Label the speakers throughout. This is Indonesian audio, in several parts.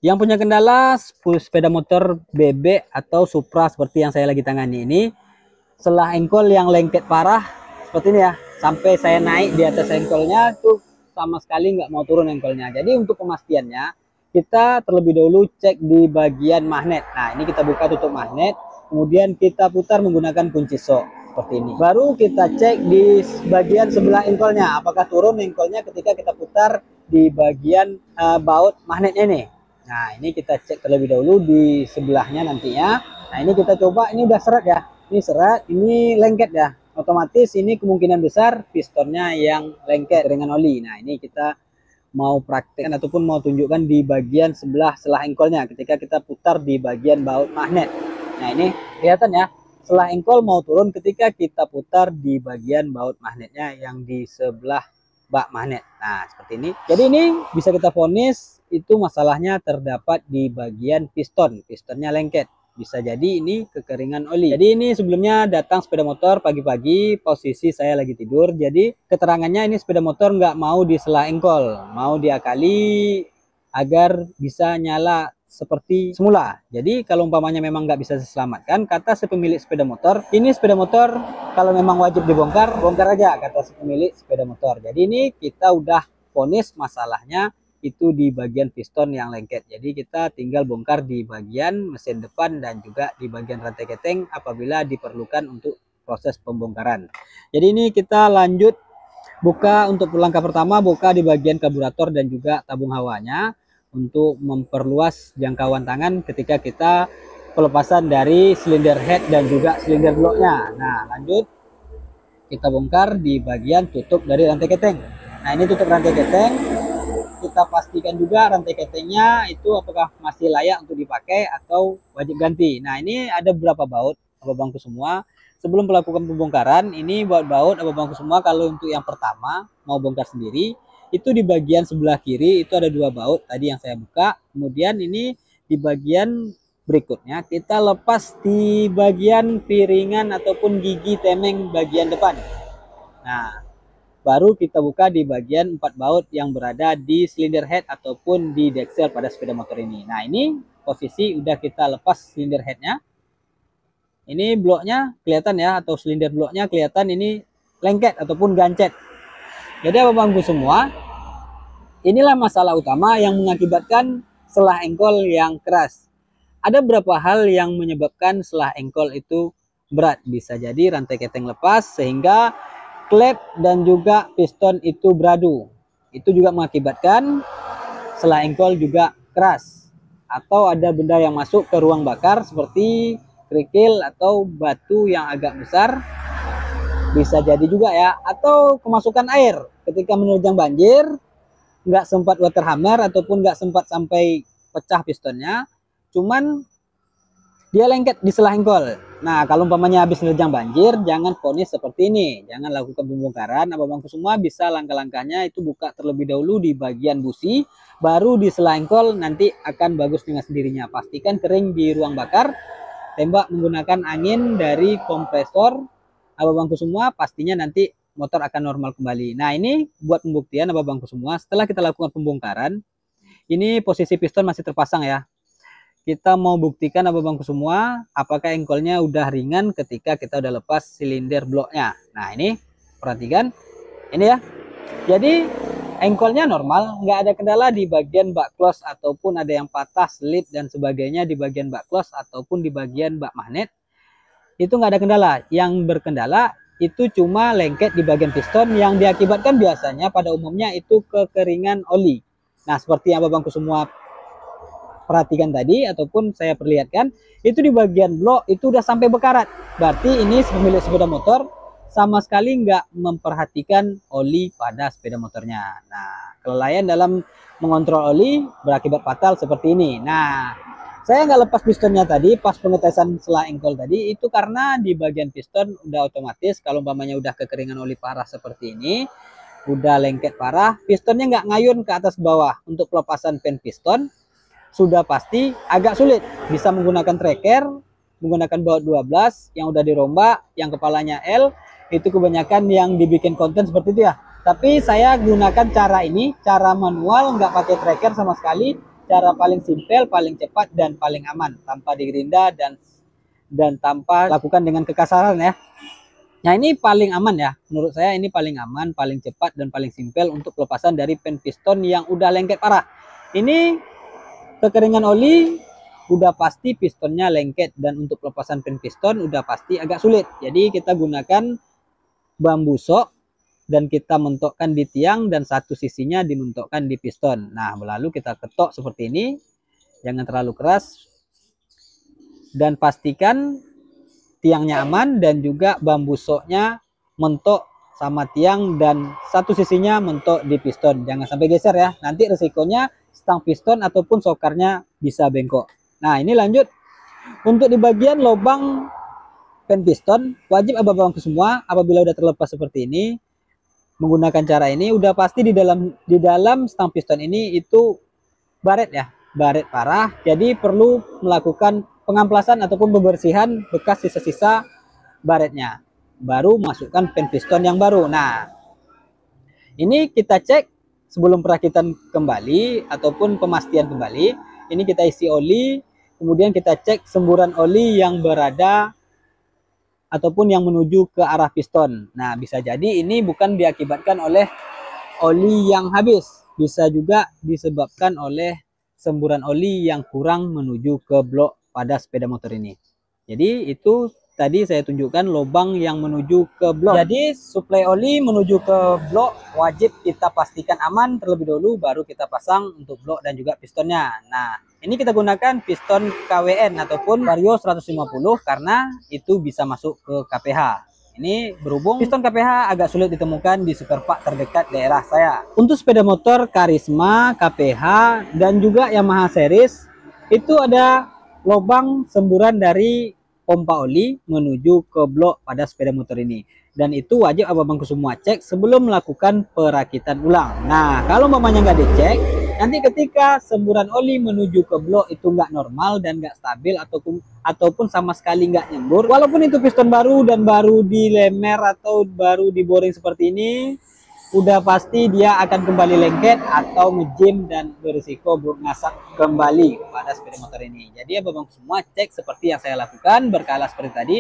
Speaker 1: Yang punya kendala sepeda motor bebek atau Supra seperti yang saya lagi tangani ini, selah engkol yang lengket parah seperti ini ya, sampai saya naik di atas engkolnya tuh sama sekali nggak mau turun engkolnya. Jadi untuk pemastiannya kita terlebih dahulu cek di bagian magnet. Nah ini kita buka tutup magnet, kemudian kita putar menggunakan kunci sok seperti ini. Baru kita cek di bagian sebelah engkolnya, apakah turun engkolnya ketika kita putar di bagian baut magnet ini. Nah ini kita cek terlebih dahulu di sebelahnya nantinya. Nah ini kita coba, ini udah seret ya, ini seret, ini lengket ya, otomatis ini kemungkinan besar pistonnya yang lengket dengan oli. Nah ini kita mau praktekkan ataupun mau tunjukkan di bagian selah engkolnya ketika kita putar di bagian baut magnet. Nah ini kelihatan ya, selah engkol mau turun ketika kita putar di bagian baut magnetnya yang di sebelah bak magnet. Nah seperti ini. Jadi ini bisa kita vonis itu masalahnya terdapat di bagian pistonnya lengket. Bisa jadi ini kekeringan oli. Jadi ini sebelumnya datang sepeda motor pagi-pagi, posisi saya lagi tidur. Jadi keterangannya ini sepeda motor nggak mau disela engkol, mau diakali agar bisa nyala seperti semula. Jadi kalau umpamanya memang nggak bisa diselamatkan, kata si pemilik sepeda motor, ini sepeda motor kalau memang wajib dibongkar, bongkar aja, kata si pemilik sepeda motor. Jadi ini kita udah vonis masalahnya itu di bagian piston yang lengket. Jadi kita tinggal bongkar di bagian mesin depan dan juga di bagian rantai keteng apabila diperlukan untuk proses pembongkaran. Jadi ini kita lanjut buka untuk langkah pertama, buka di bagian karburator dan juga tabung hawanya untuk memperluas jangkauan tangan ketika kita pelepasan dari silinder head dan juga silinder blocknya. Nah lanjut kita bongkar di bagian tutup dari rantai keteng. Nah ini tutup rantai keteng, kita pastikan juga rantai ketengnya itu apakah masih layak untuk dipakai atau wajib ganti. Nah ini ada beberapa baut abang-abangku semua. Sebelum melakukan pembongkaran, ini baut-baut abang-abangku semua. Kalau untuk yang pertama mau bongkar sendiri, itu di bagian sebelah kiri itu ada dua baut tadi yang saya buka. Kemudian ini di bagian berikutnya kita lepas di bagian piringan ataupun gigi temeng bagian depan. Nah baru kita buka di bagian 4 baut yang berada di silinder head ataupun di deksel pada sepeda motor ini. Nah ini posisi udah kita lepas silinder headnya. Ini bloknya kelihatan ya, atau silinder bloknya kelihatan ini lengket ataupun gancet. Jadi abang-abangku semua, inilah masalah utama yang mengakibatkan selah engkol yang keras. Ada beberapa hal yang menyebabkan selah engkol itu berat. Bisa jadi rantai keteng lepas sehingga klep dan juga piston itu beradu. Itu juga mengakibatkan selah engkol juga keras. Atau ada benda yang masuk ke ruang bakar seperti kerikil atau batu yang agak besar. Bisa jadi juga ya. Atau kemasukan air ketika menerjang banjir, nggak sempat water hammer ataupun nggak sempat sampai pecah pistonnya. Cuman dia lengket di selah engkol. Nah, kalau umpamanya habis menerjang banjir, jangan vonis seperti ini. Jangan lakukan pembongkaran. Abang-abangku semua bisa langkah-langkahnya itu buka terlebih dahulu di bagian busi, baru di selah engkol nanti akan bagus dengan sendirinya. Pastikan kering di ruang bakar, tembak menggunakan angin dari kompresor. Abang-abangku semua pastinya nanti motor akan normal kembali. Nah, ini buat pembuktian abang-abangku semua. Setelah kita lakukan pembongkaran, ini posisi piston masih terpasang ya. Kita mau buktikan abang-abangku semua apakah engkolnya udah ringan ketika kita udah lepas silinder bloknya. Nah ini perhatikan ini ya, jadi engkolnya normal, nggak ada kendala di bagian bak close ataupun ada yang patah selip dan sebagainya di bagian bak close ataupun di bagian bak magnet, itu nggak ada kendala. Yang berkendala itu cuma lengket di bagian piston yang diakibatkan biasanya pada umumnya itu kekeringan oli. Nah seperti yang abang-abangku semua perhatikan tadi ataupun saya perlihatkan, itu di bagian blok itu udah sampai bekarat. Berarti ini pemilik sepeda motor sama sekali nggak memperhatikan oli pada sepeda motornya. Nah, kelalaian dalam mengontrol oli berakibat fatal seperti ini. Nah, saya nggak lepas pistonnya tadi pas pengetesan selah engkol tadi itu karena di bagian piston udah otomatis kalau umpamanya udah kekeringan oli parah seperti ini, udah lengket parah, pistonnya nggak ngayun ke atas bawah. Untuk pelepasan pen piston sudah pasti agak sulit. Bisa menggunakan tracker, menggunakan baut 12 yang udah dirombak, yang kepalanya L, itu kebanyakan yang dibikin konten seperti itu ya. Tapi saya gunakan cara ini, cara manual, nggak pakai tracker sama sekali. cara paling simpel, paling cepat dan paling aman tanpa digerinda dan tanpa lakukan dengan kekasaran ya. Nah, ini paling aman ya. Menurut saya ini paling aman, paling cepat dan paling simpel untuk pelepasan dari pen piston yang udah lengket parah. Ini kekeringan oli udah pasti pistonnya lengket, dan untuk pelepasan pen piston udah pasti agak sulit. Jadi kita gunakan bambu sok dan kita mentokkan di tiang dan satu sisinya dimentokkan di piston. Nah, lalu kita ketok seperti ini, jangan terlalu keras, dan pastikan tiangnya aman dan juga bambu soknya mentok sama tiang dan satu sisinya mentok di piston. Jangan sampai geser ya, nanti resikonya stang piston ataupun sokarnya bisa bengkok. Nah, ini lanjut untuk di bagian lubang pen piston, wajib abang-abangku semua apabila udah terlepas seperti ini, menggunakan cara ini udah pasti di dalam stang piston ini itu baret ya, baret parah. Jadi perlu melakukan pengamplasan ataupun pembersihan bekas sisa-sisa baretnya, baru masukkan pen piston yang baru. Nah, ini kita cek sebelum perakitan kembali ataupun pemastian kembali. Ini kita isi oli, kemudian kita cek semburan oli yang berada ataupun yang menuju ke arah piston. Nah, bisa jadi ini bukan diakibatkan oleh oli yang habis, bisa juga disebabkan oleh semburan oli yang kurang menuju ke blok pada sepeda motor ini. Jadi itu tadi saya tunjukkan lubang yang menuju ke blok. Jadi suplai oli menuju ke blok wajib kita pastikan aman terlebih dahulu, baru kita pasang untuk blok dan juga pistonnya. Nah, ini kita gunakan piston KWN ataupun Vario 150 karena itu bisa masuk ke KPH. Ini berhubung piston KPH agak sulit ditemukan di superpark terdekat daerah saya. Untuk sepeda motor Karisma, KPH, dan juga Yamaha series, itu ada lubang semburan dari pompa oli menuju ke blok pada sepeda motor ini. Dan itu wajib abang-abangku semua cek sebelum melakukan perakitan ulang. Nah, kalau mamanya nggak dicek, nanti ketika semburan oli menuju ke blok itu nggak normal dan nggak stabil ataupun sama sekali nggak nyembur, walaupun itu piston baru dan baru dilemer atau baru diboring seperti ini, udah pasti dia akan kembali lengket atau ngejim dan berisiko ngasak kembali pada sepeda motor ini. Jadi abang-abang semua cek seperti yang saya lakukan berkala seperti tadi.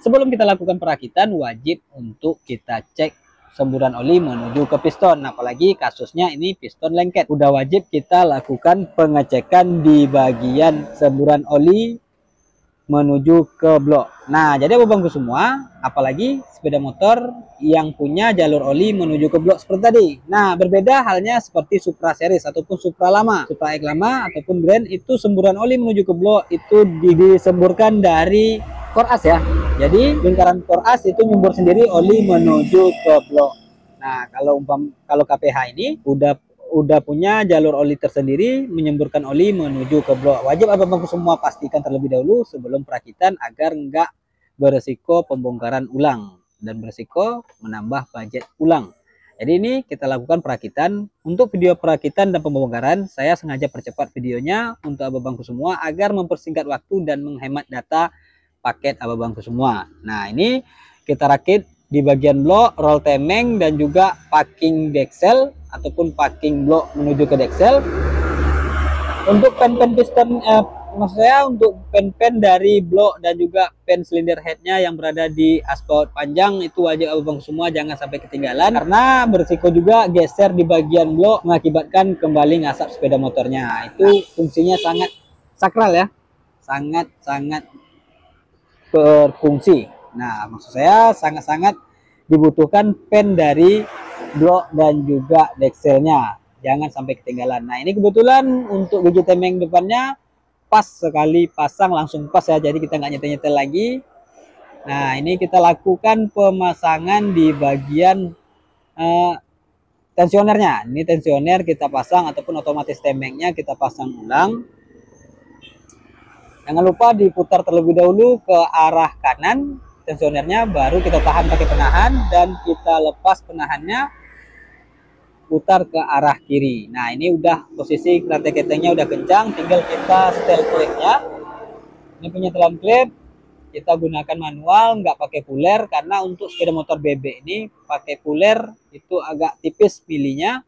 Speaker 1: Sebelum kita lakukan perakitan wajib untuk kita cek semburan oli menuju ke piston, apalagi kasusnya ini piston lengket. Udah wajib kita lakukan pengecekan di bagian semburan oli menuju ke blok. Nah, jadi abang-abangku semua, apalagi sepeda motor yang punya jalur oli menuju ke blok seperti tadi. Nah, berbeda halnya seperti Supra series ataupun Supra lama, Supra X lama ataupun Grand, itu semburan oli menuju ke blok itu disemburkan dari koras ya. Jadi lingkaran koras itu nyembur sendiri oli menuju ke blok. Nah, kalau KPH ini udah punya jalur oli tersendiri menyemburkan oli menuju ke blok. Wajib abang-abangku semua pastikan terlebih dahulu sebelum perakitan agar enggak beresiko pembongkaran ulang dan beresiko menambah budget ulang. Jadi ini kita lakukan perakitan. Untuk video perakitan dan pembongkaran saya sengaja percepat videonya untuk abang-abangku semua agar mempersingkat waktu dan menghemat data paket abang-abangku semua. Nah, ini kita rakit di bagian blok, roll temeng, dan juga packing deksel ataupun packing blok menuju ke deksel. Untuk pen-pen piston, maksud saya untuk pen-pen dari blok dan juga pen silinder headnya yang berada di aspal panjang itu wajib abang semua jangan sampai ketinggalan, karena berisiko juga geser di bagian blok mengakibatkan kembali ngasap sepeda motornya. Itu fungsinya sangat sakral ya, sangat berfungsi. Nah, maksud saya sangat-sangat dibutuhkan pen dari blok dan juga dekselnya, jangan sampai ketinggalan. Nah, ini kebetulan untuk gigi temeng depannya pas sekali pasang, langsung pas ya, jadi kita nggak nyetel-nyetel lagi. Nah, ini kita lakukan pemasangan di bagian tensionernya. Ini tensioner kita pasang ataupun otomatis temengnya kita pasang ulang. Jangan lupa diputar terlebih dahulu ke arah kanan tensionernya, baru kita tahan pakai penahan dan kita lepas penahannya, putar ke arah kiri. Nah, ini udah posisi rantai ketengnya udah kencang, tinggal kita setel klipnya. Ini penyetelan klip kita gunakan manual, nggak pakai puller, karena untuk sepeda motor BB ini pakai puller itu agak tipis pilihnya,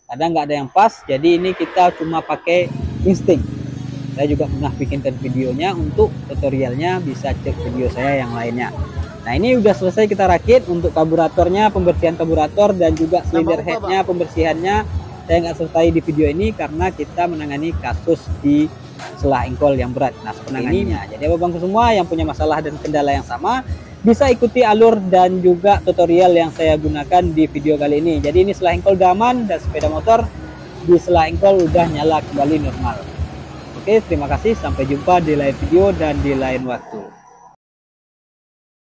Speaker 1: kadang nggak ada yang pas. Jadi ini kita cuma pakai insting. Saya juga pernah bikinkan videonya, untuk tutorialnya bisa cek video saya yang lainnya. Nah, ini udah selesai kita rakit. Untuk karburatornya, pembersihan karburator dan juga silinder headnya, pembersihannya saya nggak selesai di video ini karena kita menangani kasus di selah engkol yang berat. Nah, penanganannya. Jadi abang semua yang punya masalah dan kendala yang sama bisa ikuti alur dan juga tutorial yang saya gunakan di video kali ini. Jadi ini selah engkol aman dan sepeda motor di selah engkol udah nyala kembali normal. Oke, terima kasih. Sampai jumpa di lain video dan di lain waktu.